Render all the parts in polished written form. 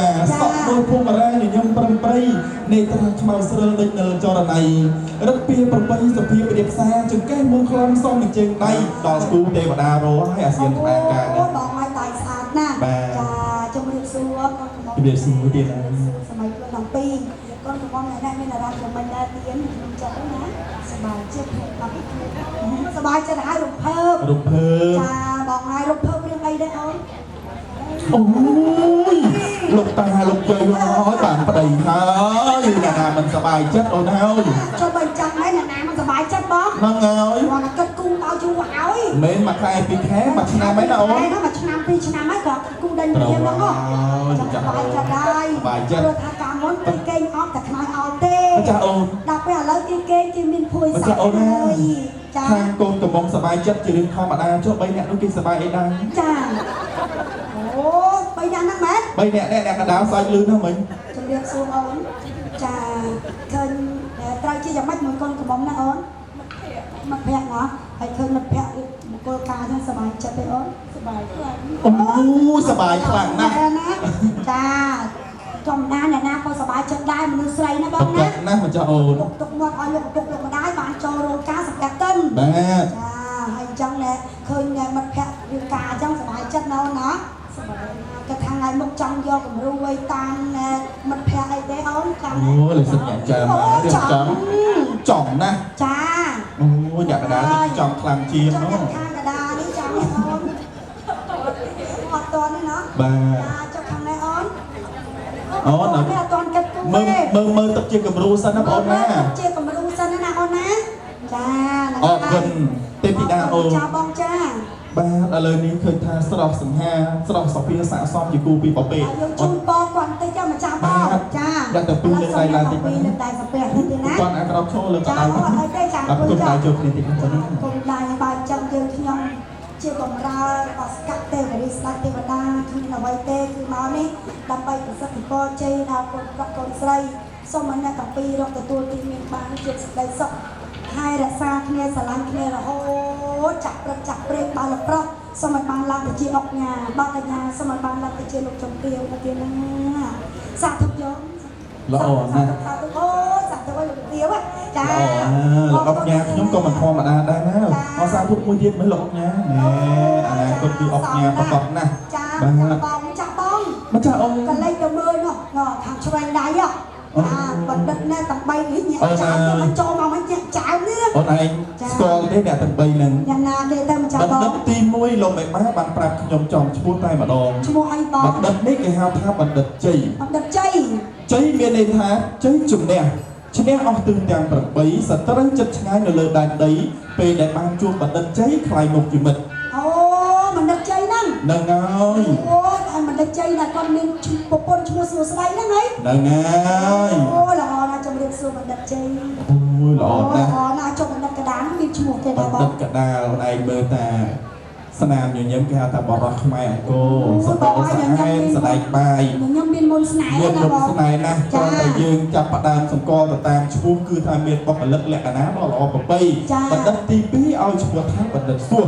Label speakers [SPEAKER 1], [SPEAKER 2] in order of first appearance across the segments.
[SPEAKER 1] ចាសក់មួយភូមិរាញញឹមប្រំប្រៃនេត្រាខ្មៅស្រិលដូចនិលចរណៃរឹកពីប្របីសុភាពរៀបសារចង្កេះមុនខ្លងសំនឹងជើងដៃដល់ស្គូទេវតារស់ឲ្យអាសៀនក្តារការណា
[SPEAKER 2] បងឲ្យដៃស្អាតណាស់ចាជំរាបសួរកូនកំង
[SPEAKER 1] ជំរាបសួរទៀតណា
[SPEAKER 2] សម័យខ្លួន12កូនកំងអ្នកមានអារម្មណ៍យ៉ាងម៉េចដែរទៀតខ្ញុំចិត្តណាសប្បាយចិត្តសប្បាយចិត្តហើយរំភើបចាបងហើយរំភើបរឿងអីដែរអូន
[SPEAKER 1] អូយលោកតាលោកជ័យហើយបានប្តីហើយអ្នកណាមិនសប្បាយចិត្តអូនហើយ
[SPEAKER 2] ចុះបើចាំហើយអ្នកណាមិនសប្បាយចិត្តបង
[SPEAKER 1] ហ្នឹងហើយ
[SPEAKER 2] គាត់គិតគូមកយូរហើយ
[SPEAKER 1] មិនមួយខែពីរខែមួយឆ្នាំហើយណាអូន
[SPEAKER 2] មួយឆ្នាំពីរឆ្នាំហើយក៏គូដេញគ្នាមកហ៎សប្បាយចិត្តហើយ
[SPEAKER 1] សប្បាយចិត្ត
[SPEAKER 2] ព្រោះថាកាលមុនពីគេងអត់តែខ្នើយអត់ទេ
[SPEAKER 1] ចាអូន
[SPEAKER 2] ដល់ពេលឥឡូវគេមានភួយសាច់ហើយ
[SPEAKER 1] ចាខាងកូនកំងសប្បាយចិត្តជារឿងធម្មតាចុះ3នាក់នោះគេសប្បាយអីដែរ
[SPEAKER 2] ចាអូ3នាក់ហ្នឹងមែន
[SPEAKER 1] 3នាក់អ្នកកណ្ដាលសាច់លឺហ្នឹងមិញ
[SPEAKER 2] ជំរាបសួរអូនចាឃើញត្រូវជាយ៉ាងម៉េចមួយកូនកំងណាអូនមិត្តភ័ក្តិណាហើយឃើញមិត្តភ័ក្តិបុគ្គលការហ្នឹងសប្បាយចិត្តទេអូនសប្បាយខ្លាំង
[SPEAKER 1] អូសប្បាយខ្លាំងណាស់
[SPEAKER 2] ចាចំណាអ្នកណាក៏សប្បាយចិត្តដែរមនុស្សស្រីណាបងណា
[SPEAKER 1] ណាមកចាអូន
[SPEAKER 2] ទុកមាត់ឲ្យលោកទុកលោកម្ដាយបានចូលរោងការសម្រាប់កិន
[SPEAKER 1] បាទ
[SPEAKER 2] ចាហើយអញ្ចឹងឃើញមិត្តភ័ក្តិរៀបការអញ្ចឹងសប្បាយចិត្តណាអូនណាសប្បាយគាត់ថាថ្ងៃមុខចង់យកគំរូឲ្យតាមមិត្តភ័ក្តិអីទេអូនចាំ
[SPEAKER 1] អូលេសញ្ញាចាំចង់ណា
[SPEAKER 2] ចា
[SPEAKER 1] អូអ្នកកណ្ដាលនេះចង់ខ្លាំងជាង
[SPEAKER 2] នោះខាងកណ្ដាលនេះចង់អូនអត់តនេះណា
[SPEAKER 1] បាទ
[SPEAKER 2] ចុះខាងនេះអូន
[SPEAKER 1] អូន
[SPEAKER 2] អត់តគិតគូទេ
[SPEAKER 1] មើលទឹកជាគំរូសិនណាបងណា
[SPEAKER 2] ជាគំរូសិនណាអូនណាចា
[SPEAKER 1] អរគុណទេពធីតាអូន
[SPEAKER 2] ចាបងចា
[SPEAKER 1] បាទឥឡូវនេះឃើញថាស្រស់សង្ហាស្រស់សភាស័កសមជាគូពីប្រពេក
[SPEAKER 2] ជូនបងគាត់តិចមកចាំបងចា
[SPEAKER 1] ដាក់ទៅពីលើដៃឡើងតិច
[SPEAKER 2] ពីលើដៃសាពះតិចទេណា
[SPEAKER 1] គាត់អាចក្រោកឈរលើកដៃ
[SPEAKER 2] អត់អីទេចា
[SPEAKER 1] អរគុណដៃចូលគ្នាតិចទៅណា
[SPEAKER 2] គុំដៃបើចាំយើងខ្ញុំជាបំរើរបស់ស្កាត់ទេវរីស្ដេចទេវតាគ្មានអ្វីទេគឺមកនេះដើម្បីប្រសិទ្ធពរជ័យដល់កូនប្រុសកូនស្រីសូមឲ្យអ្នកទាំងពីររកទទួលទីមានបានជាសេចក្តីសុខហើយរក្សាគ្នាស្រឡាញ់គ្នារហូតចាក់ព្រឹកចាក់ព្រេងបើលប្រុសសូមឲ្យបានឡើងទៅជាអុកញ៉ាបើកញ្ញាសូមឲ្យបានឡើងទៅជាលោកចំទាវទៅទៀតណាសាធុយក
[SPEAKER 1] ល្អណាស់
[SPEAKER 2] អូសាធុលោកចំទាវចា
[SPEAKER 1] លោកអុកញ៉ាខ្ញុំក៏មិនធម្មតាដែរណាអសាធុមួយទៀតមិនលោកអុកញ៉ាណែអនាគតគឺអុកញ៉ាប្រកបណាស់
[SPEAKER 2] បាទបងចាស់បង
[SPEAKER 1] មកចាស់អូនក
[SPEAKER 2] លេចទៅមើលនោះខាងឆ្វេងដៃបណ្ឌិតណែទាំង3នេះញាក់ចៅមកចូលមកមិនញាក់ចៅនេះ
[SPEAKER 1] អូនឯងស្គាល់ទេអ្នកទាំង3ហ្នឹង
[SPEAKER 2] យ៉ាងណាទេទៅម្ចាស់បង
[SPEAKER 1] បណ្ឌិតទី1លោកមេបាបានប្រាប់ខ្ញុំចំឈ្មោះតែម្ដង
[SPEAKER 2] ឈ្មោះអីបង
[SPEAKER 1] បណ្ឌិតនេះគេហៅថាបណ្ឌិតជ័យ
[SPEAKER 2] បណ្ឌិតជ័យ
[SPEAKER 1] មានន័យថាជ័យជំនះឈ្នះអស់ទិសទាំង8សត្រូវចិត្តឆ្ងាយនៅលើដែនដីពេលដែលបានជួបបណ្ឌិតជ័យខ្លាយមុខជាមិត្ត
[SPEAKER 2] អូបណ្ឌិតជ័យហ្នឹង
[SPEAKER 1] ហើយ
[SPEAKER 2] អូបណ្ឌិតជ័យណាគាត់មានប្រពន្ធឈ្មោះសួស្ដីហ្នឹងហើយ
[SPEAKER 1] ហើយ
[SPEAKER 2] អូល្អណាស់ជំរាបសួរបណ្ឌិតជ័យ
[SPEAKER 1] អូយល្អណាស់
[SPEAKER 2] ល្អណាស់ចុះបណ្ឌិតកដាលមានឈ្មោះទេបង
[SPEAKER 1] បណ្ឌិតកដាលឯងមើលតាស្នាមញញឹមគេហៅថាបរោះខ្មែរអង្គរសតោសហែនស្ដែកបាយ
[SPEAKER 2] ខ្ញុំមានមុនស្នេហ៍
[SPEAKER 1] ណាបងស្នេហ៍ណាស់គ្រាន់តែយើងចាប់ផ្ដើមសម្គាល់ទៅតាមឈ្មោះគឺថាមានបុគ្គលិកលក្ខណៈដ៏ល្អប្រពៃបណ្ឌិតទី2ឲ្យឈ្មោះថាបណ្ឌិតសួស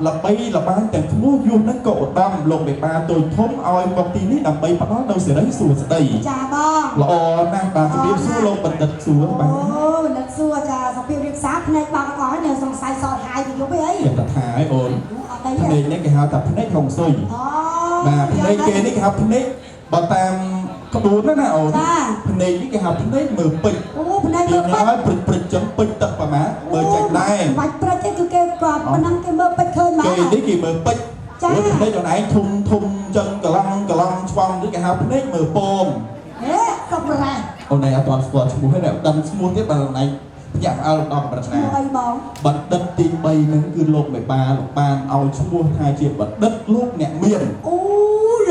[SPEAKER 1] ល្បីល្បាញទាំងឈ្មោះយួននឹងក៏ឧត្តមលោកមេបាតូចធំឲ្យមកទីនេះដើម្បីផ្ដល់នូវសេរីសួស្ដី
[SPEAKER 2] ចាបង
[SPEAKER 1] ល្អណាស់បាទជំរាបសួរលោកបណ្ឌិតសួស
[SPEAKER 2] បាទអូបណ្ឌិតសួសចាសុភាពរៀបសារភ្នែកបាក់អស់នៅសង្ស័យសតហាយទៅយប់អី
[SPEAKER 1] គេថាហើយអូនភ្នែកនេះគេហៅថាភ្នែកហុងស៊ុយបាទភ្នែកគេនេះគេហៅភ្នែកបើតាមក្បួនណាអូនភ្នែកនេះគេហៅភ្នែកមើលពេជ្រ
[SPEAKER 2] អូភ្នែកមើលពេជ្រ
[SPEAKER 1] ហើយព្រិចចឹងពេជ្រទឹកប្រមាណមើលចាច់ដែរ
[SPEAKER 2] បាច់ព្រិចទេគឺគេក៏ប៉ុណ្ណឹងគេមើលពេជ្រឃើញមក
[SPEAKER 1] គេនេះគេមើលពេជ្រចាភ្នែកខ្លួនឯងធំចឹងកឡង់ឆ្វង់នេះគេហៅភ្នែកមើលពង
[SPEAKER 2] ហេក៏ប្រហែល
[SPEAKER 1] អូនឯងអត់ទាន់ស្គាល់ឈ្មោះទេដឹងឈ្មោះទៀតបើអូនឯងញាក់អើដល់កម្រិតណា
[SPEAKER 2] អីបង
[SPEAKER 1] បណ្ឌិតទី3ហ្នឹងគឺលោកមេបាលោកបានឲ្យឈ្មោះថាជាបណ្ឌិតលោកអ្នកមាន
[SPEAKER 2] អូ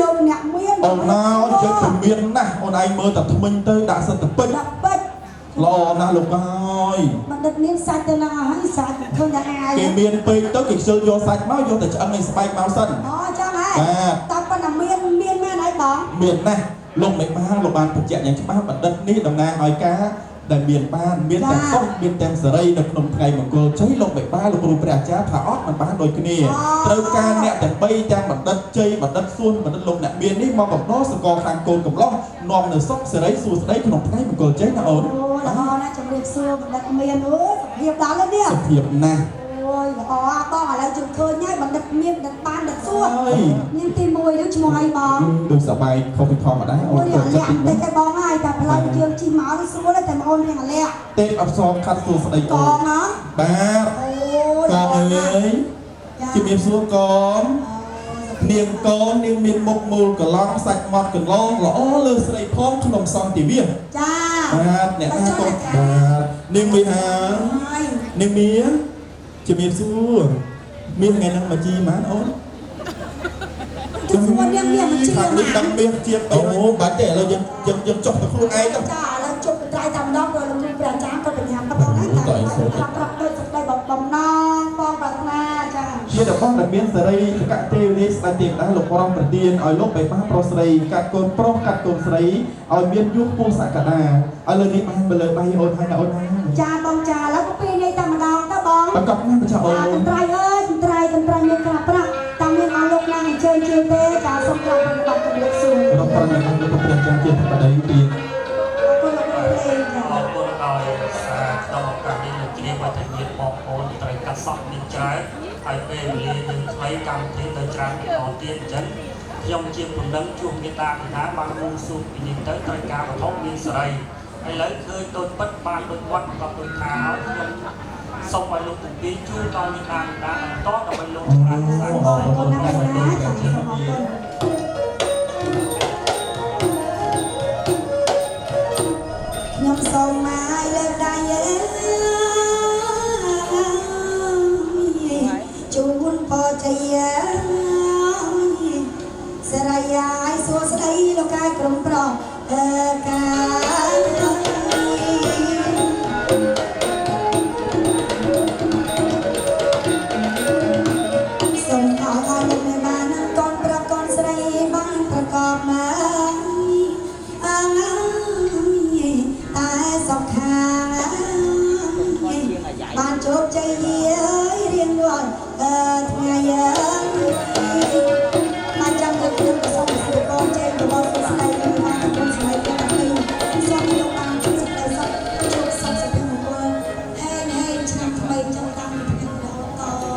[SPEAKER 2] លោកអ្នកមាន
[SPEAKER 1] អូនណាយកទៅមានណាស់អូនឯងមើលតែថ្មិញទៅដាក់សិតទៅពេជ្រល្អណាស់លោកហើយ
[SPEAKER 2] បណ្ឌិតមានសាច់ទៅណាហើយសាច់ឃើញតែអាយ
[SPEAKER 1] គេមានពេកទៅគេខ្ជិលយកសាច់មកយកតែឆ្អឹងឯស្បែកមកសិន
[SPEAKER 2] អូចឹងហ៎តែប៉ុណ្ណាមានមែនហើយបង
[SPEAKER 1] មានណាស់លោកមេបាលោកបានបញ្ជាក់យ៉ាងច្បាស់បណ្ឌិតនេះតំណាងឲ្យការ ដែលមានបានមានទាំងសុខមានទាំងសេរីនៅក្នុងថ្ងៃមង្គលជ័យលោកបិបាលលោកគ្រូព្រះអាចារ្យថាអត់មិនបានដូចគ្នាត្រូវការអ្នកទាំង3ទាំងបណ្ឌិតជ័យបណ្ឌិតសួនបណ្ឌិតលោកអ្នកមាននេះមកកំដរសកលខាងកូនកំឡោះនាំនៅសុខសេរីសួស្តីក្នុងថ្ងៃមង្គលជ័យណាអូន
[SPEAKER 2] ល្អណាស់ជំរាបសួរបណ្ឌិតមានអូសុភាពដល់ហើយនេះ
[SPEAKER 1] សុភាពណាស់
[SPEAKER 2] អូយល្អបងឥឡូវជើងឃើញហើយបណ្ឌិតមានបណ្ឌិតបានបណ្ឌិតសួរនាងទី1នឹងឈ្មោះអីបង
[SPEAKER 1] ដូចសបាយខុសពីធម្មតាអូន
[SPEAKER 2] ទៅចិត្តតិចតែបងហើយតែផ្លូវជើងជិះមកនេះស្រួលតែបងអូនរៀងលាក់
[SPEAKER 1] ទេពអប្សរខាត់សួស្តី
[SPEAKER 2] កងហ៎
[SPEAKER 1] បាទកងអើយជំរាបសួរកងនាងកងនាងមានមុខមូលកឡងសាច់មាត់កន្លងល្អលើស្រីផងក្នុងសន្តិវិទ្យា
[SPEAKER 2] ចា
[SPEAKER 1] បាទអ្នកណាកងបាទនាងមីហានាងមីជំរាបសួរមានថ្ងៃហ្នឹងមកជីម៉ានអូន
[SPEAKER 2] ជំនួសនាងមានមកជី
[SPEAKER 1] ខាងនេះដឹងមានជាអូបាច់ទេឥឡូវយើងចុះទៅខ្លួនឯងទៅ
[SPEAKER 2] ចាឥឡូវជប់ទៅត្រៃតែម្ដងព្រោះលោកគ្រូព្រះអាចារ្យគាត់បញ្ញត្តិបងណាតែប្រាប់ដូចសេចក្តីបំណងបងប្រាថ្នាចា
[SPEAKER 1] ជារបស់ដែលមានសេរីកទេវនេះស្ដេចទេវតាលោកប្រងប្រទានឲ្យលោកបេបាប្រុសស្រីកាត់កូនប្រុសកាត់កូនស្រីឲ្យមានយុគពោសកតាឥឡូវនេះបានទៅលើដៃអូនហើយណាអូនណា
[SPEAKER 2] ចាបងចាឥឡូវក៏ពេលនេះតែម្ដងទៅបង
[SPEAKER 1] ប្រកបណាស់ចាអូន
[SPEAKER 2] ត្រៃអើយត្រៃមានក្រាបប្រាក់តាមមានមកលោកណាអញ្ជើញជាទេចាសូមក្រាបប្របាទជំរាបសួរ
[SPEAKER 1] លោកប្រញាប់លោកព្រះចាំជាបដិទៀត
[SPEAKER 2] គុណលោកគ្រូលេងចា
[SPEAKER 3] អរគុណឲ្យសារក្នុងឱកាសនេះលោកជ្រាបឲ្យតែមានបងប្អូនត្រូវកាត់សក់មានច្រើនហើយពេលវេលាយើងថ្មីកម្មវិធីនៅច្រើនពីអត់ទៀតអញ្ចឹងខ្ញុំជាពំនឹងជួបមេតាពីណាបានមូលសួរពីនេះទៅត្រូវការវត្ថុមានសេរីឥឡូវឃើញដូចពិតបានដូចវត្តក៏ដូចថាហើយខ្ញុំសូមឲ្យលោកទាំងពីរជួយដល់មេតាបន្តដើម្បីលោកបានសាងសង់
[SPEAKER 2] គុណណាស់ណាចាសូមអរគុណខ្ញុំសូមមកលើកដៃជូនពរជ័យសេរីយាយសួស្ដីលោកកាយក្រុមប្រុសកាសូមអរគុណលោកមេបានកូនប្រុសកូនស្រីបានប្រកបមកអងតែសុខខាងបានជោគជ័យរៀងរាល់ថ្ងៃបានចាំទៅខ្ញុំសូមសួរបងចេញរបស់ស្រីបានគុំស្រីទាំងពីរសូមលោកបានជូនសេចក្តីសុខជោគសុខសុភមង្គលហេងឆ្នាំថ្មីចង់តាមពីថ្ងៃរហូតត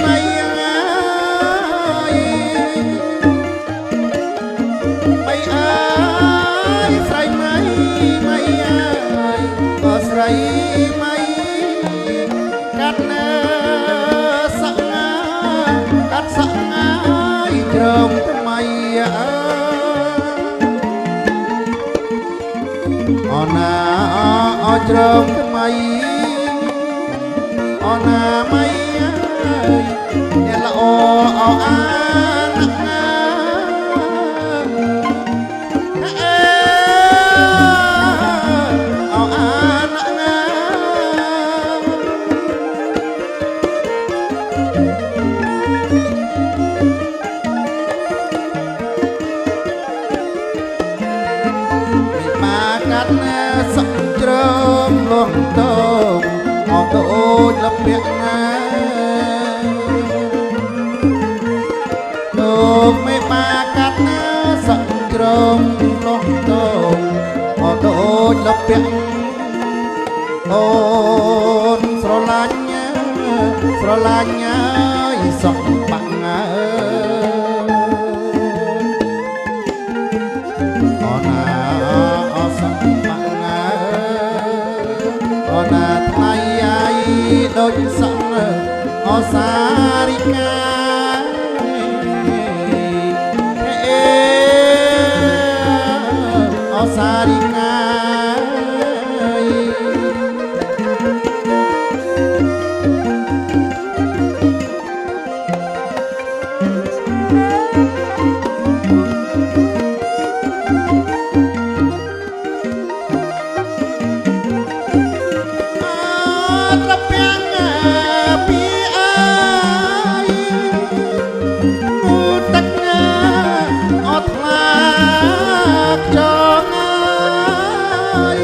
[SPEAKER 4] ไม่ไม่อายใส่ไม่อายก็ใส่ไม่กัดเนื้อสังอากัดสังอายเตรียมทำไมอ๋อนาอ๋อเตรียมทำไมอ๋อนาไม่เนี่ยละอ๋อเอาอานักงาเอาอานักงาไม่มากันสักเตรียมลงโตออกโอ้ยละเปียกนาโตไม่มากัดนะสักเตรียมลงโตออกโอ้ยละเปียกโอนสระลัญญาอีสักปังอ๋อนาอ๋อสักปังอ๋อนาไทยใหญ่โดยสังอ๋อสาริกาอ๋อสาริกาตะเปียงพี่อายมูตักงาอดลากจองอาย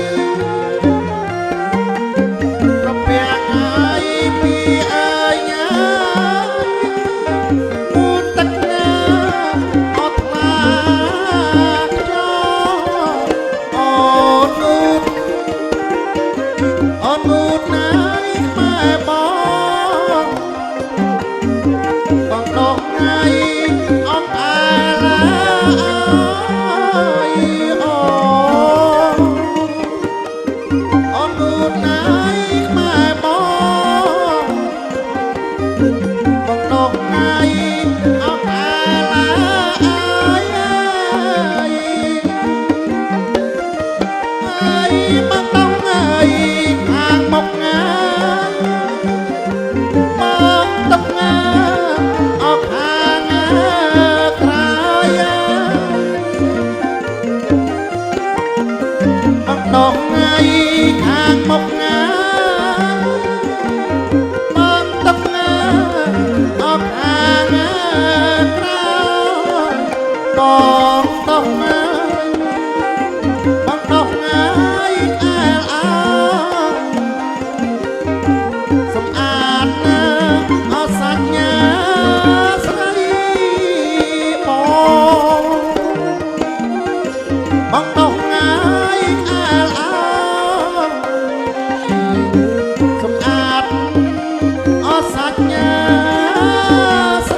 [SPEAKER 4] ตะเปียงพี่อายมูตักงาอดลากจองอดนูดอดนูดนายแม่บอกบังดอกไงออกอาลายอ๋ออดนูดนายแม่บอกบังดอกไงออกอาลายบังต้องไงทางมกงาบังต้องงาออกหางใครบังดอกไงทางมกงาบังต้องงาออกหางใครบังต้องงาบังดอกไงแอลอาสมอาดนะเอาสัญญาใส่บองบังดอกไงแอลอาสมอาดเอาสัญญาใส่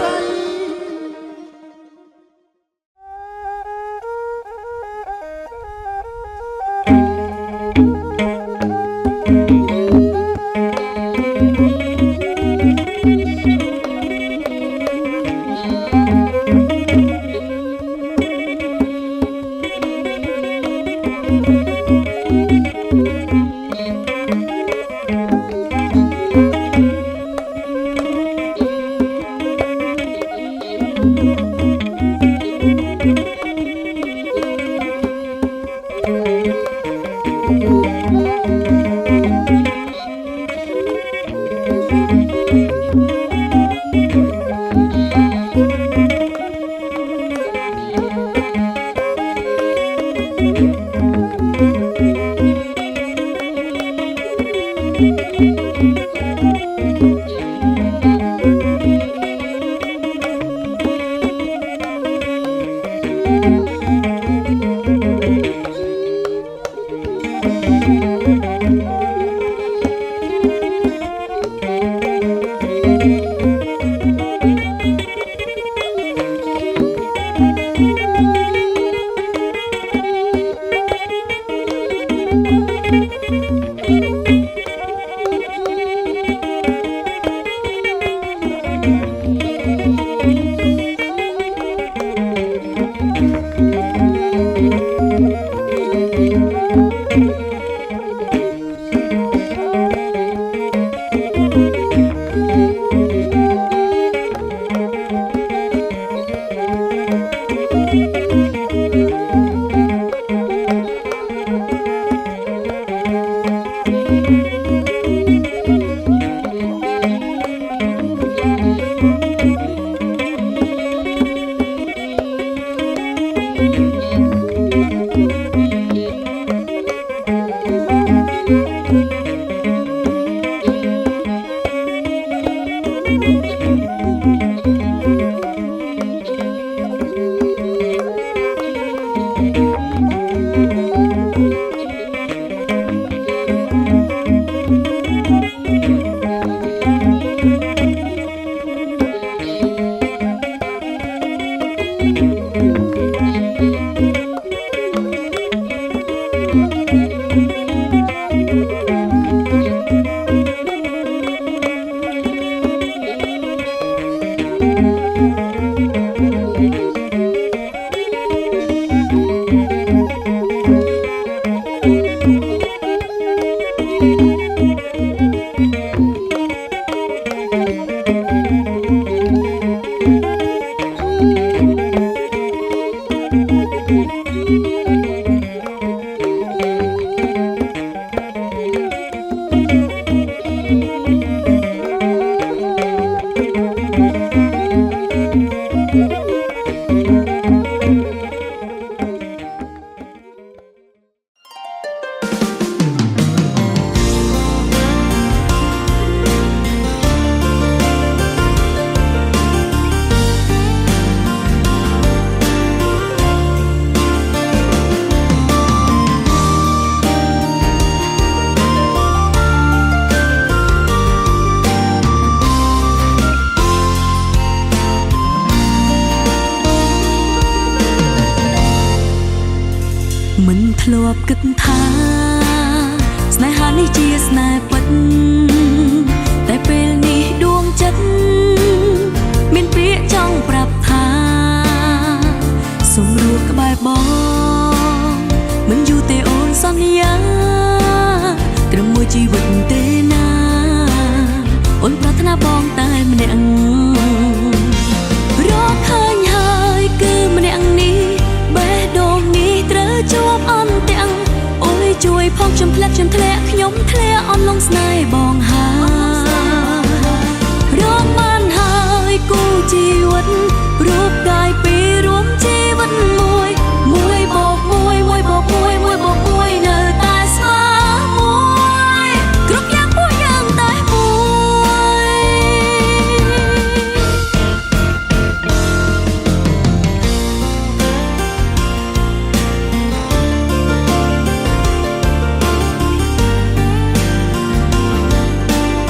[SPEAKER 2] Hãy subscribe cho kênh Ghiền Mì Gõ để không bỏ lỡ
[SPEAKER 5] មិនធ្លាប់គិតថាស្នេហានេះជាស្នេហ៍ពិតតែពេលនេះដួងចិត្តមានពាក្យចង់ប្រាប់ថាសូមរស់ក្បែរបងមិនយូរទេអូនសន្យាត្រឹមមួយជីវិតទេណាអូនប្រាថ្នាបងតែម្នាក់រកឃើញហើយគឺម្នាក់នេះបេះដូងនេះត្រូវជួបអន់ទាំងអូនជួយផងខ្ញុំធ្លាក់ខ្ញុំធ្លាក់អន់លងស្នេហ៍បងហើយរកបានហើយគូជីវិតរូបកាយពីររួមជីវិតមួយបូកមួយនៅតែស្មើមួយគ្រប់យ៉ាងពួកយើងតែមួយ រ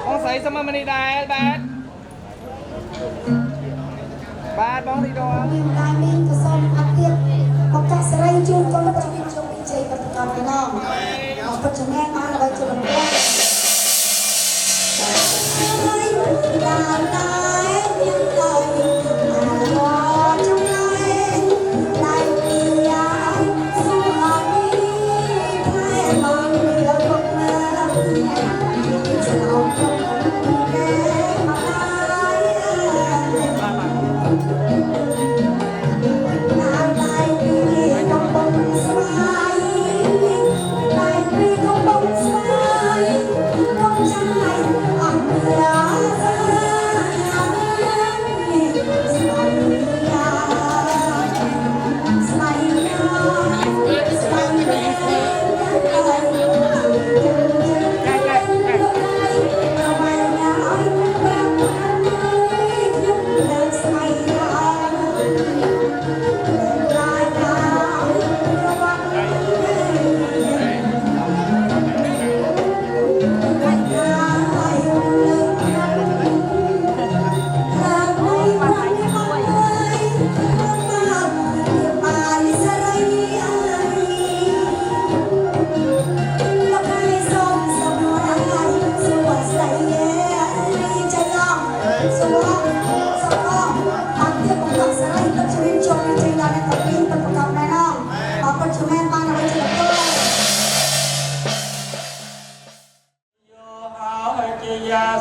[SPEAKER 6] បងស្រីសុំមកនេះដែរបាទបងទីដង
[SPEAKER 2] មានតែមានក៏សូមអរគុណឱកាសសេរីជូនចូលទៅជំនុំវិជ័យបដកម្មណងអរគុណចំណានបានឲ្យជូនរង្វាន់ដល់តែមានតែអរចំណាយដៃពីយ៉ាសុំអរនេះផ្លែបានលើកមកឆ្លងទៅមក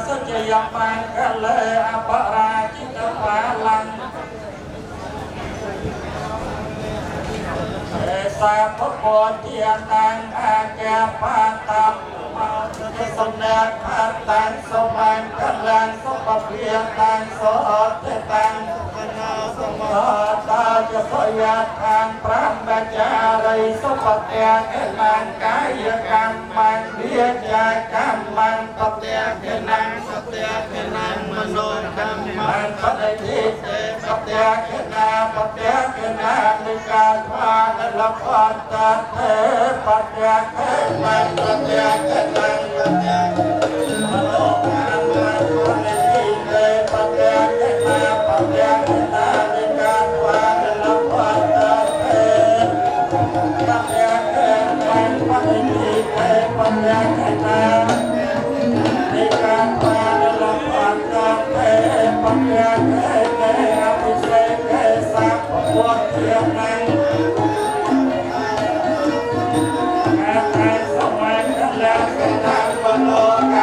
[SPEAKER 3] សុជយបានកលេអបរាជិតបាលੰសាភពទាតាំងអាកាបាតាមកសំណាក់ផាតាំងសមានកលានសុភភាតាំងសអត់តាំងសមតាជាសយាខាងប្រាំបាចារីសុភតេកលានកាយកម្មញ្ញវិជ្ជាកម្មញ្ញបតេកលានសតេកលានមនោកម្មញ្ញបដិទេសតេកលាបតេកលានិកាថ្វានលភតទេបតេកលាបតេកលាមនោកម្មញ្ញបដិទេបតេកលាបតេកលានិកាថ្វានលភតទេបតេកលាបដិទេបតេកលានិកាថ្វានលភតទេបតេកលាអភិសេកសាពពុទ្ធយានាអាកាសសម័យកលាសតាំងបលោក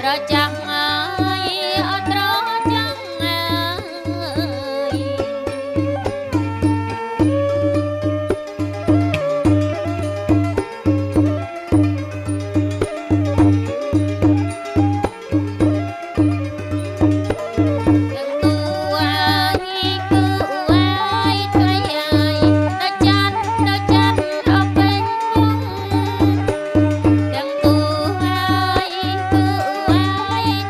[SPEAKER 7] ត្រចាំងអើយអត់ត្រចាំងអើយ Hãy subscribe cho kênh Ghiền Mì Gõ để không bỏ lỡ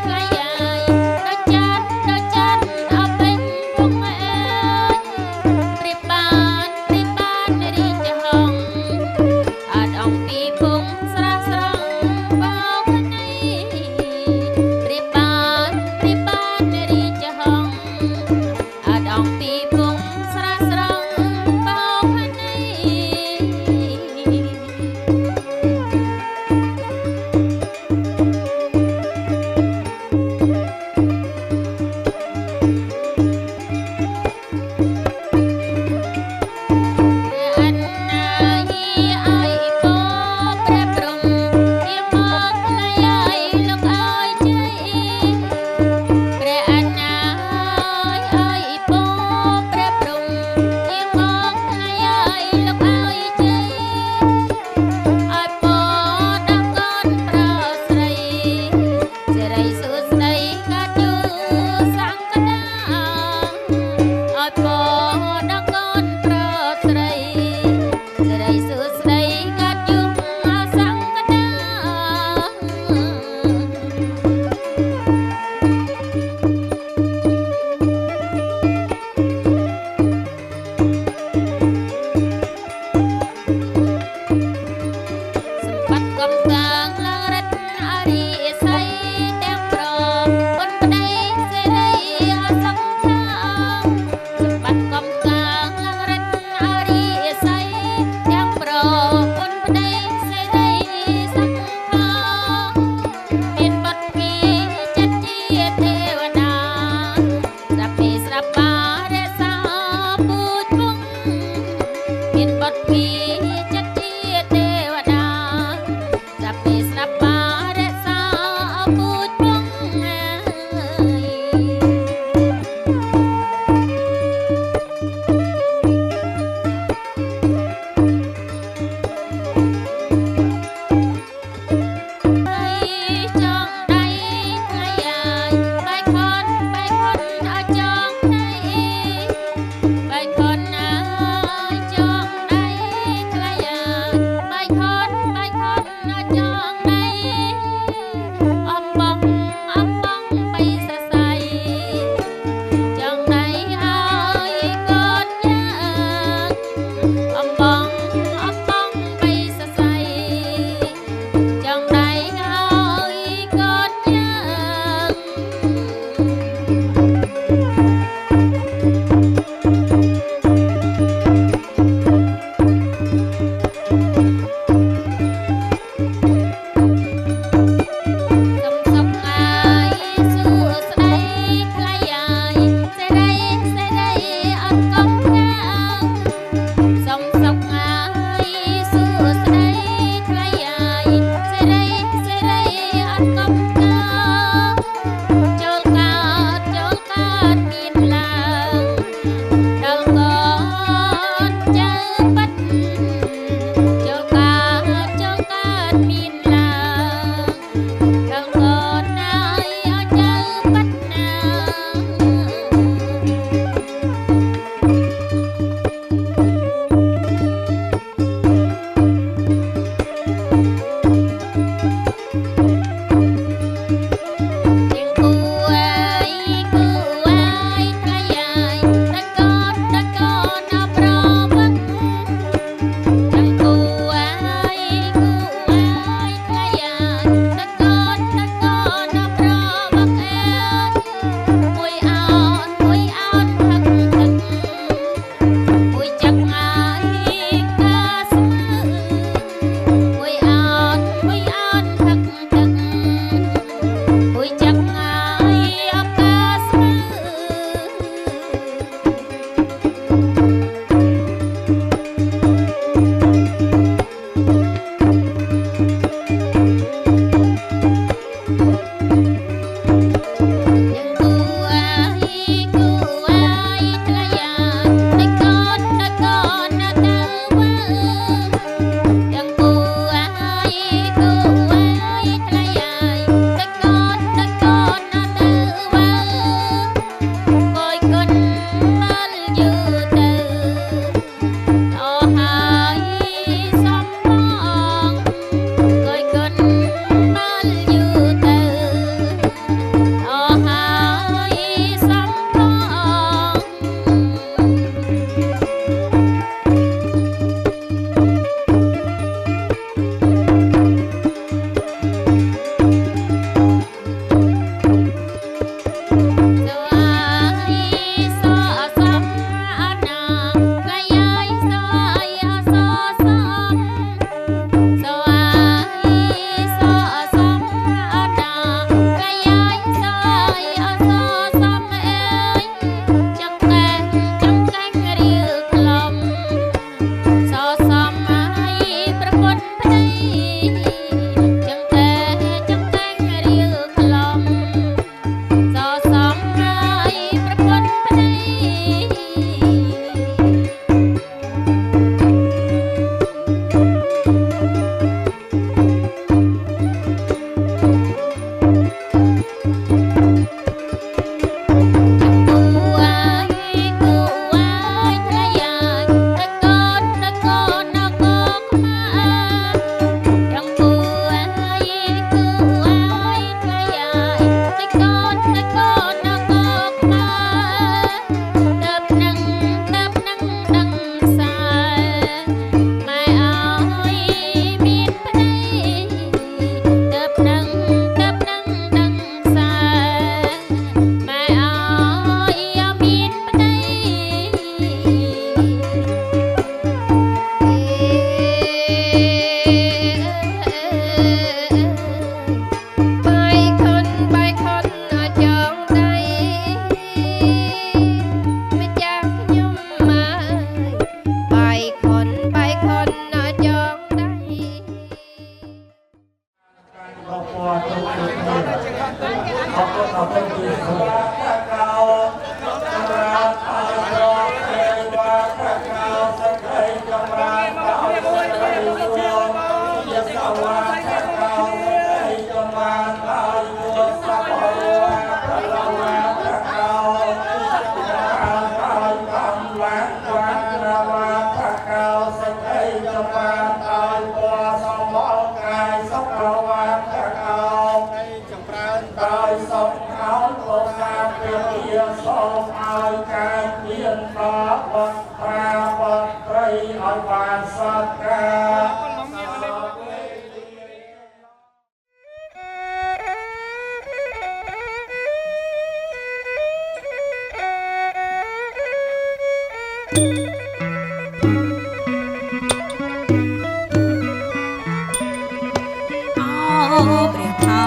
[SPEAKER 7] ព្រះថោ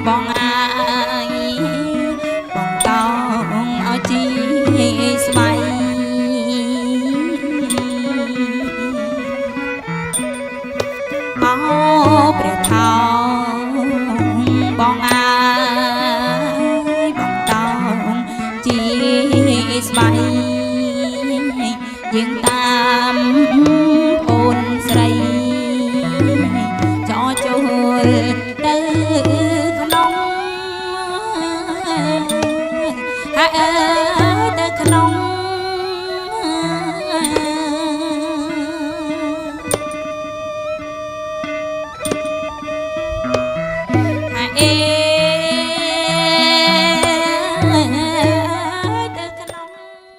[SPEAKER 7] បងអាយបងតោងឲ្យជីស្បៃព្រះថោបងអាយបងតោងជីស្បៃយើងតាមអូនស្រីចូលទៅក្នុងហើយទៅក្នុងហើយទៅក្នុង
[SPEAKER 2] អ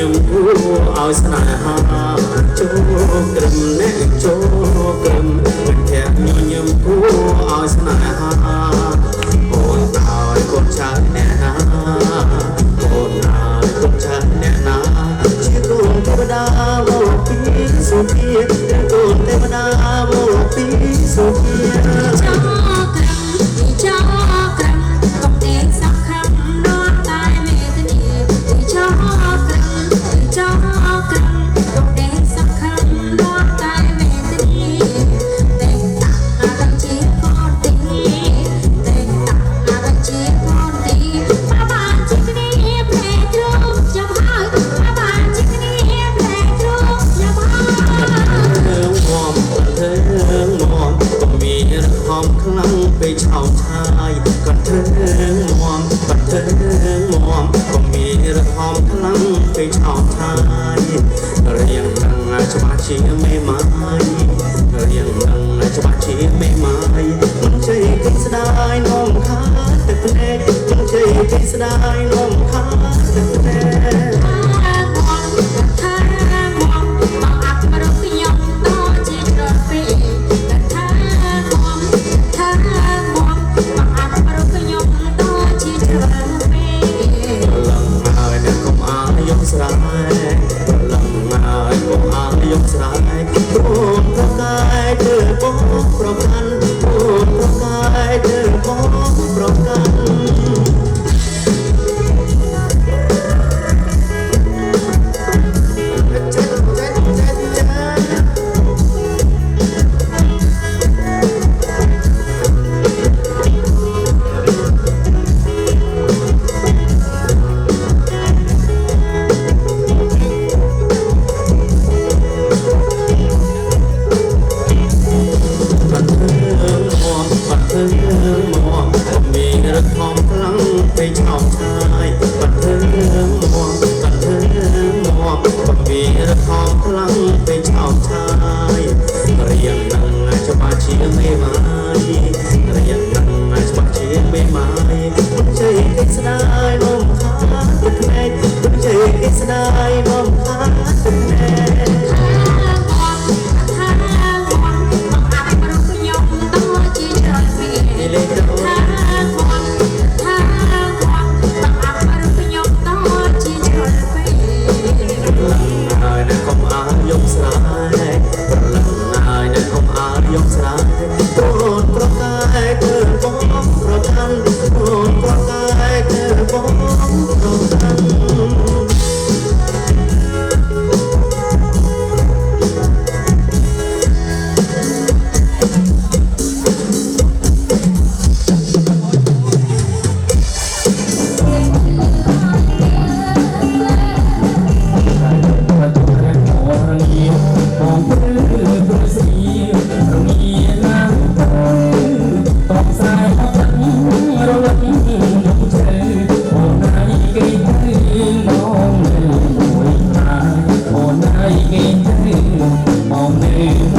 [SPEAKER 8] มผู้เอาสนาหาโจกรมแน่โจกรมเป็นแค่มียมผู้เอาสนาหาโอนตายคนชาแน่นาโอนตายคนชาแน่นาชีวิตลูกเทวดาโลกปีสุขีลูกเทวดาโลกปีสุขี
[SPEAKER 7] cho cầm cho cầm công để sắc khăn nó tai mẹ thân yêu cho cầm công để sắc khăn nó tai mẹ thân yêu tình tặng đằng chia con tình tình tặng đằng chia con tình ba bạn chỉ cái đi về trước cho hai ba bạn chỉ cái đi về trước cho hai
[SPEAKER 8] หอมคลั่งไปชาวชายก่อนเธอมอมก่อนเธอมอมก็มีระหอมคลั่งไปชาวชายเรียงดังชบาชีไม่ไม้เรียงดังชบาชีไม่ไม้มันใจกินสดายน้องขาแต่เพลงมันใจกินสดายน้องขาแต่เพลง
[SPEAKER 7] Hãy subscribe cho kênh Ghiền Mì Gõ để không bỏ lỡ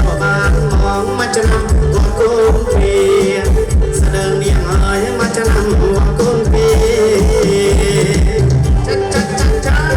[SPEAKER 8] sao bạn mong mà cho năm qua côn bia sa đơn niềng ơi mà cho năm qua côn bia cha cha cha cha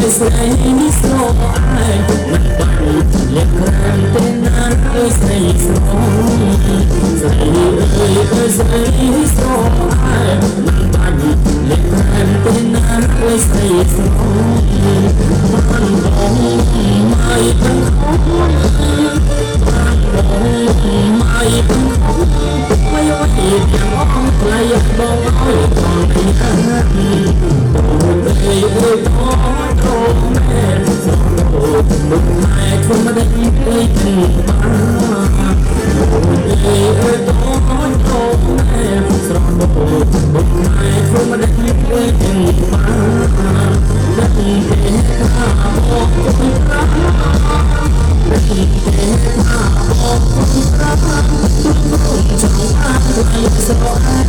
[SPEAKER 8] say so I mình bạn liệt làm tên anh ơi say so say so I mình bạn liệt làm tên anh ơi say so bạn bóng mai vẫn không bạn bóng mai vẫn không quay quay tiếng ông lại bóng ơi còn anh ơi ơi đó đâu mẹ rồi một ngày không mà đánh ơi tình ba ơi đó đâu mẹ rồi một ngày không mà đánh ơi tình ba đánh để ta bỏ con ra đánh để ta bỏ con ra trong ai lại sợ ai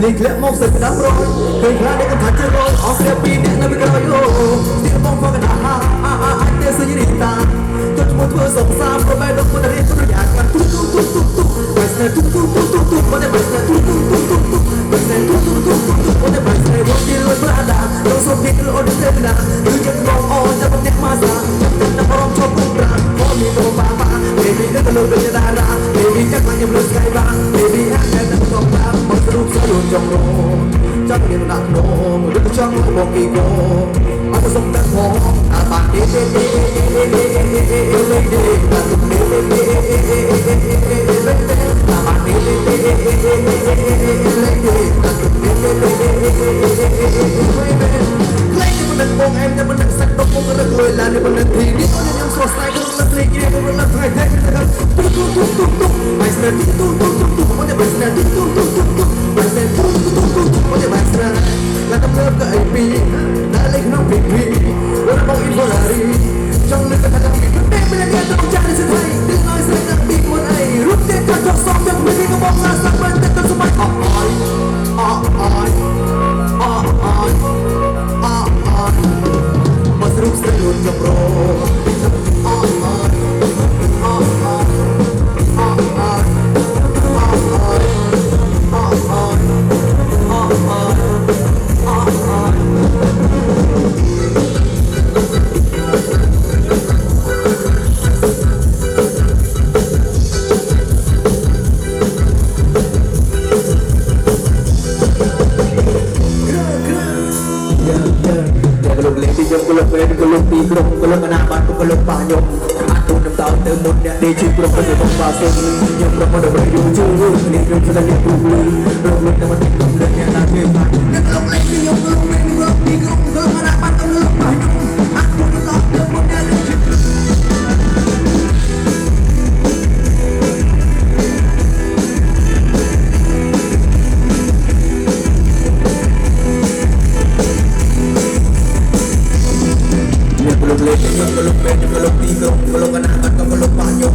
[SPEAKER 9] Liên khẽ mong sẽ đắm rồi, cười khẽ để con thật chơi rồi, họ sẽ bị nén nơi bên cạnh yo. Tiếng bông hoa gần anh tên sẽ như đi ta, cho chúng tôi sống xa, rồi bay đông qua đây cho tôi nhạcกันtuk tuk tuk tuk tuk, bay xe tuk tuk tuk tuk tuk, qua đây bay xe tuk tuk tuk tuk tuk, bay xe tuk tuk tuk tuk tuk, qua đây bay xe rốt đi lối berada, đâu sốt đi lối đi xem na, cứ nhận bông on cho bông nhạc masa, kita orang cukup berat, mau mi bông ba ba, baby itu telur dari darah, baby chắc là em lướt sky ba, baby anh em đang không làm, một cái lúc sẽ luôn trong lòng. Chắc niềm nặng nổ đứt trong một kỳ cô anh sống đang khó à bạn đi đi đi đi đi đi đi là tụi đi đi đi là bạn đi đi đi đi là tụi đi lấy cho mình đừng buông em cho mình đừng sắc đôi không có được người là để mình đừng thì đi có những số sai cũng là lý kia cũng là thay thế tuk tuk tuk tuk tuk bài sẽ tuk tuk tuk tuk tuk có thể bài sẽ tuk tuk tuk tuk tuk bài sẽ tuk tuk tuk tuk có thể bài sẽ là tâm lớp cái pi đã lấy nó bị pi nó đã bao in vô lại trong lưng cái thằng bị cướp đem bên nghe tôi cha đi sẽ thấy tiếng nói sẽ đặt bị một ai rút tiền cho cho xong cho mình đi có bóng ra sáng bên tên tôi số máy ỏi mà rút sẽ luôn cho pro แต่กระลุกเล็กที่ยมกระลุกเล็กกระลุกตีกระลุกกระลุกนาบ้านกระลุกป่ายมอาตูน้ำตาเติมมุนเนี่ยดีชีกระลุกเป็นต้องป่าซึ่งยมกระมันเดินอยู่จู่นี่เรื่องที่เราเรียกรูปเลยรูปเลยแต่มันติดลมเลยเนี่ยน่าเกลียดมากแต่กระลุกเล็กที่ยมกระลุกเล็กกระลุกตีกระลุกกระลุกนาบ้านกระลุกป่ายมอาตูน้ำตาเติมมุนเนี่ยดีชี Peluk lek nyok peluk ben peluk tiga peluk anak atau peluk panjang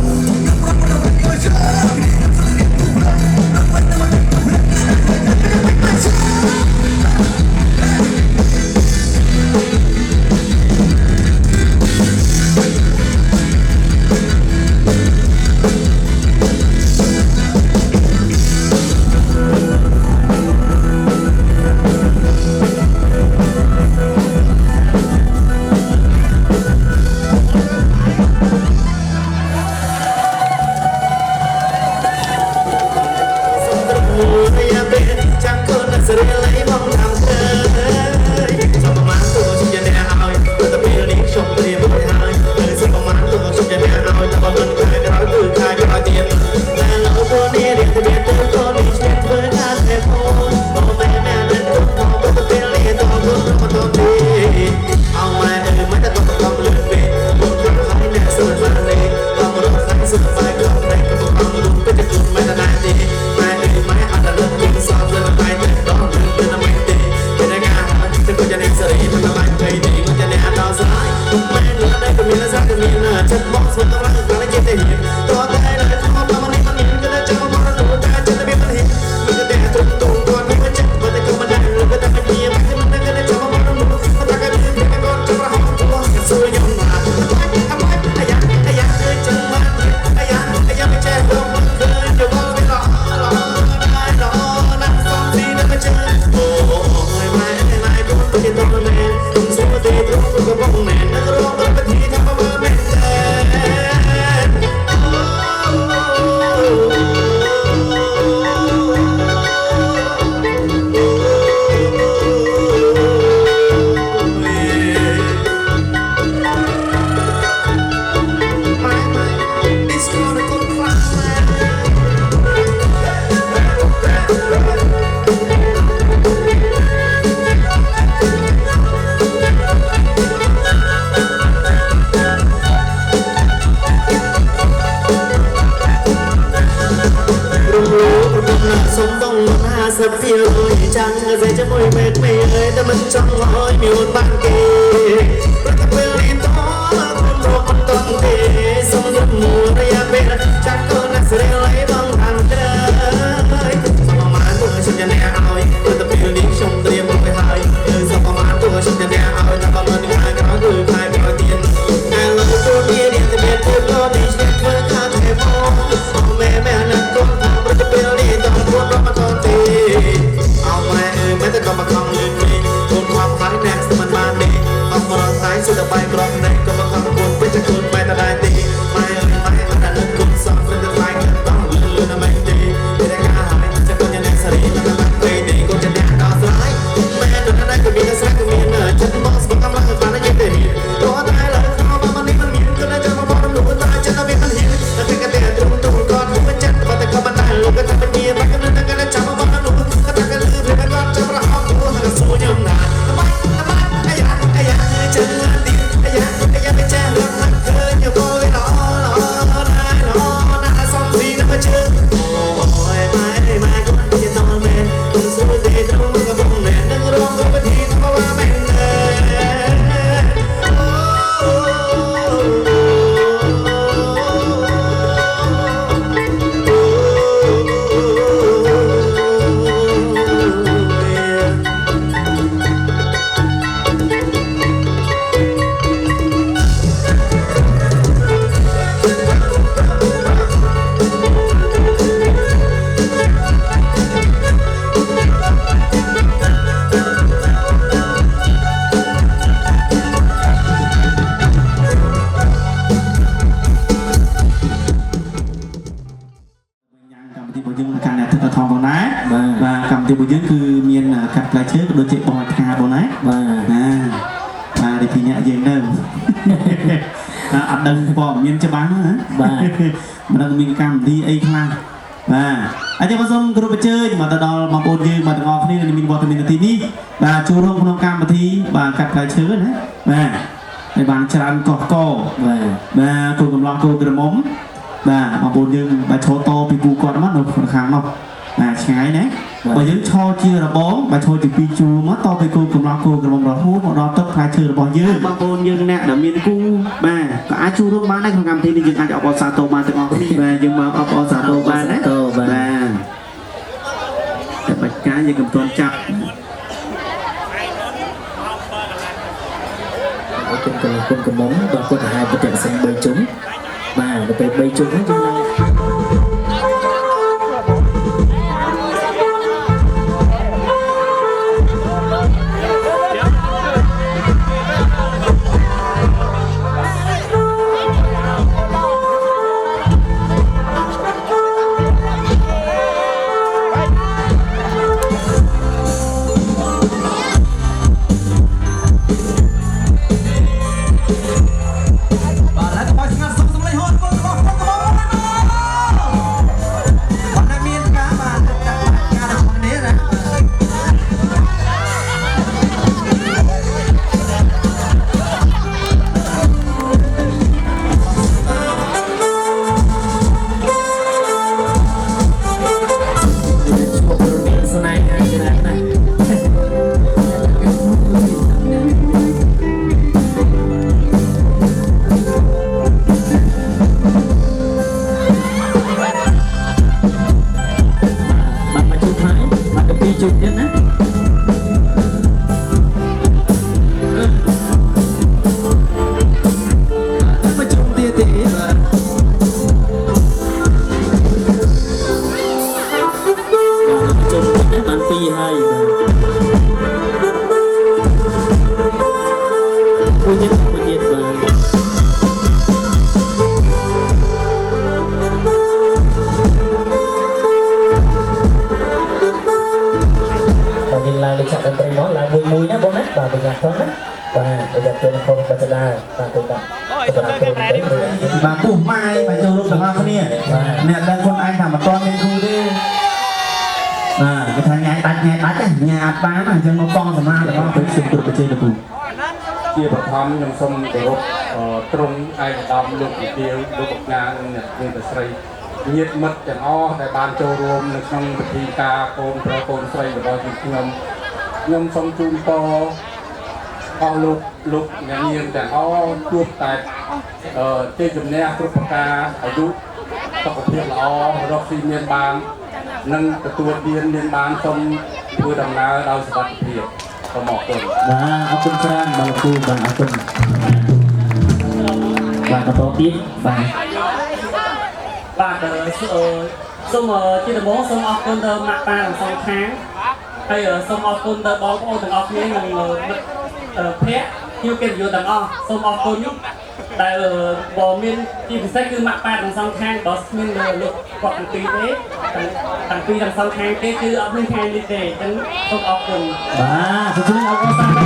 [SPEAKER 9] sập phiêu chẳng dây cho môi mệt mê ơi ta mình trong hỏi miêu ban kề rồi ta quên lên đó con đồ con toàn thế sông nước mùa đây à bên chẳng có nát sẽ lấy bằng hàng trời sao mà tôi trong nhà nè ơi tôi ta phiêu đi trong đêm một cái hai sao mà tôi trong nhà nè ơi ta còn mình hai cái nói gửi hai cái nói tiền ngày lâu tôi đi điện thì biết tôi lo đi chết với ta thế mong mẹ mẹ nè con thằng rồi ta phiêu đi tao muốn nó mà toàn thếเอาแม่ไม่ต้องมาคำลืมมีคนความคล้ายแนกสมันมาดีเอามาลองท้ายสุดไปกรอบในก็มาคำบุญเป็นจะคุณไม่ตาได้ตีไม่อันนั้นลึกคุณสองเป็นจะไล่กันต้องลืมนะไม่ดีไม่ได้กล้าหายจะต้องยังไงสรีมันจะรักไปดีก็จะแดกต่อสายแม่ดูนั่นก็มีแต่สักก็มีเนอฉันบอกสมกำลังฟ้าได้ยินแต่ดีตัวตายเลยเข้ามามันนี่มันมีก็เลยจะมาบอกน้ำหนูตายจะต้องมีมันเห็นแต่เป็นกระเตะตรงตรงก่อนผมเป็นจัดแต่ก็มันได้ลูกก็ทำเป็นเมียมันก็นั่นก็เลยจะมาบอกน้ำหนูก็ทำกันลืมเลยก็จะมาหอมหัวหันสู้ยมนาทำไมไอ้ยาเจอดีไอ้ยาไม่แจ้งรักมันเคยอย่าโวยหล่อน่าสองสีน่ามาเจอโอ้ยไม่ก็มันจะนอนแม่คุณสู้ดีตรงกับผมแม่นั่งร้องกับทีทำว่าแม่
[SPEAKER 8] thì buổi dướiคือเมียนกับรายชื่อโดยเฉพาะทาบนะ អ្នកយើងនៅអត់ដឹងព័ត៌មានច្បាស់ណាបាទមិនដឹងមានកម្មវិធីអីខ្លះបាទអញ្ចឹងសូមគោរពអញ្ជើញមកទៅដល់បងប្អូនយើងមកទាំងអស់គ្នាដែលមានវត្តមាននៅទីនេះបាទចូលរួមក្នុងកម្មវិធីបាទកាត់ផ្លែឈើណាបាទហើយបានច្រើនកោះកបាទគូកំឡោះគូក្រមុំបាទបងប្អូនយើងបាទឈរតពីគូគាត់មកនៅខាងនោះបាទឆ្ងាយណាបើយើងឈរជារបងបាទឈរជាពីរជួរមកតទៅគូកំឡោះគូក្រមុំរហូតមកដល់ទឹកផ្លែឈើរបស់យើងបងប្អូនយើងអ្នកដែលមានគូបាទក៏អាចចូលរួមបានដែរក្នុងកម្មវិធីនេះយើងអាចអបអរសាទរបានទាំងអស់គ្នាបាទយើងមកអបអរសាទរបានណាបាទតែបាច់ការយើងកំទាន់ចាប់
[SPEAKER 9] អរគុណគុណកំមុំបាទគាត់ទៅហៅប្រតិសិន3ជុំបាទទៅពេល3ជុំហ្នឹងយើងនឹងបាទពុះម៉ាយបាទចូលរួមទាំងអស់គ្នាអ្នកដឹងខ្លួនឯងថាមិនតមានគ្រូទេបាទគេថាញ៉ាយដាច់ញ៉ាយអត់បានអញ្ចឹងមកបងសម្រាប់ទាំងអស់ទៅសុំទូប្រជែងទៅពុះជាបឋមខ្ញុំសូមគោរពត្រង់ឯកឧត្តមលោកវិទ្យាលោកបញ្ញាអ្នកមានតែស្រីញាតិមិត្តទាំងអស់ដែលបានចូលរួមនៅក្នុងពិធីការកូនប្រុសកូនស្រីរបស់ខ្ញុំសូមជូនពរអស់លោកអ្នកនាងទាំងអស់ជួបតែជ័យជំនះគ្រប់ប្រការអាយុសុខភាពល្អរកស៊ីមានបាននិងទទួលទានមានបានសូមធ្វើដំណើរដោយសុខភាពសូមអរគុណបាទអរគុណច្រើនបាទលោកគ្រូបាទអរគុណបាទបន្តទៀតបាទ
[SPEAKER 10] សូមជាដំបូងសូមអរគុណដល់ម៉ាក់ប៉ាទាំងសងខាងហើយសូមអរគុណដល់បងប្អូនទាំងអស់គ្នានិងភ័ក្រភ្ញៀវកិត្តិយសទាំងអស់សូមអរគុណដែលបើមានជាពិសេសគឺម៉ាក់ប៉ាទាំងសងខាងបើគ្មានលោកគាត់ទាំងពីរទេទាំងពីរទាំងសងខាងទេគឺអត់មានថ្ងៃនេះទេអញ្ចឹងសូមអរគុណ
[SPEAKER 8] បាទសូមអរគុណសាស្ត្រ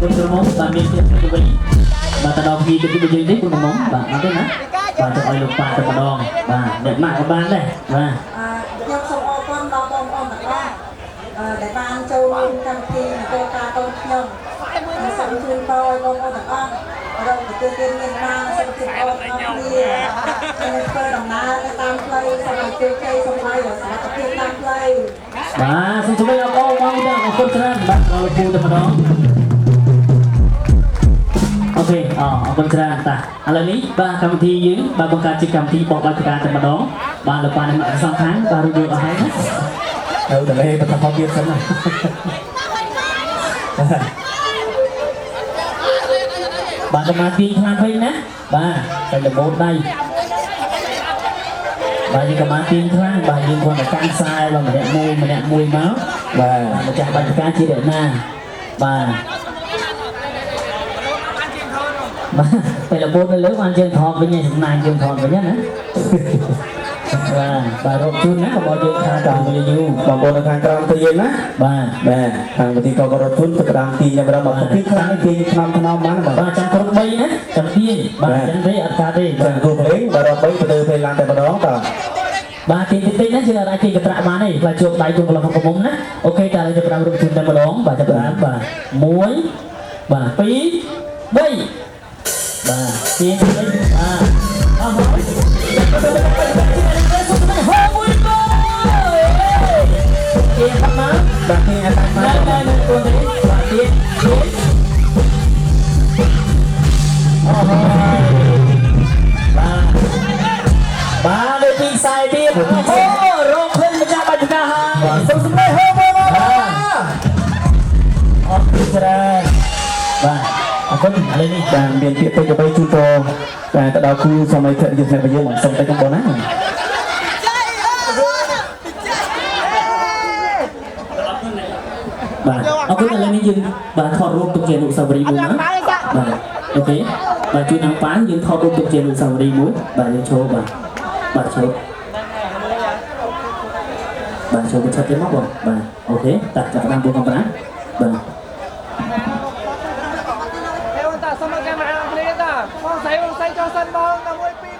[SPEAKER 8] គុណក្រុមបាទមានជាទៅវិញបាទទៅដល់ពីទៅយើងនេះគុណក្រុមបាទអត់ទេណាបាទទៅឲ្យលោកប៉ាទៅម្ដងបាទអ្នកម៉ាក់ក៏បានដែរបាទ
[SPEAKER 2] ខ្ញុំសូមអរគុណដល់បងប្អូនទាំងអស់ដែលបានចូលរួមកម្មវិធីគោលការណ៍កូនខ្ញុំសូមជូនពរឲ្យបងប្អូនទាំងអស់រកទទួលទានមានបានសុខភាពល្អទាំងអស់គ្នាហើយធ្វើដំណើរទៅតាមផ្លូវសូមឲ្យជោគជ័យសូមឲ្យសុខភាពតាមផ្លូវ
[SPEAKER 8] បាទសូមជម្រាបអរបងអរគុណច្រើនបាទលោកគ្រូទៅម្ដងអូខេអរគុណច្រើនតាឥឡូវនេះបាទកម្មវិធីយើងបាទបង្កើតជាកម្មវិធីបកបាច់ការតែម្ដងបាទលោកប៉ានឹងអសងខាងបាទរួចអស់ហើយណាទៅតលេបន្តខំទៀតសិនណាបាទសមាធិខ្លាំងពេកណាបាទតែដំបូលដៃបាទយើងកម្មាទៀងខ្លាំងបាទយើងគាត់តែកាន់ខ្សែបាទម្នាក់មួយមកបាទម្ចាស់បាច់ការជាអ្នកណាបាទបាទពេលរបូតនៅលើបានយើងថតវិញឯងសំណាញ់យើងថតវិញណា
[SPEAKER 11] បាទរកជូនណារបស់យើងខាងតាមវិទ្យុ
[SPEAKER 4] បងប្អូននៅខាងក្រោមទៅយើងណា
[SPEAKER 11] បាទ
[SPEAKER 4] បាទខាងវិធីក៏រត់ជូនទៅក្តាមទីយ៉ាងម្ដងមកពីខាងនេះគេថ្នាំបានបាទ
[SPEAKER 11] បាទចាំក្រុម3ណាចាំទាញបាទចឹងទេអត់កើតទេ
[SPEAKER 4] ចាំគូភ្លេងបាទរត់3ទៅពេលឡើងតែម្ដងតើ
[SPEAKER 11] បាទទីតិចណាជាអាចទីកត្រាក់បានទេខ្លាចជួបដៃជុំកន្លងក្នុងមុំណាអូខេតែយើងចាប់រកជូនតែម្ដងបាទចាប់បានបាទ1បាទ2 3បាទទាញទៅបាទអស់ហើយទាញបាត់មកបាទទាញឲ្យបាត់មកនៅខ្លួននេះបាទទាញអស់ហើយបាទបាទលើពីខ្សែទៀតអូរកឃើញម្ចាស់បាច់កាហើយសុំសម្លេងហូបមកបាទអរគុណច្រើនបាទអរគុណឥឡូវនេះ
[SPEAKER 4] បាទមានពាក្យពេចន៍ទៅជូនទៅតែទៅដល់គូសម័យភរិយារបស់យើងមកសុំតែកំបងណា
[SPEAKER 11] បាទអរគុណឥឡូវនេះយើងបាទថតរូបទុកជាអនុស្សាវរីយ៍មួយណាបាទអូខេបាទជួយអង្គប៉ាយើងថតរូបទុកជាអនុស្សាវរីយ៍មួយបាទយើងចូលបាទចូលបាទចូលបញ្ឆិតទេមកបងបាទអូខេតាចាប់តាមពួកកំប្រាំបាទ
[SPEAKER 6] Hãy subscribe cho kênh Ghiền Mì Gõ để không bỏ lỡ những video hấp dẫn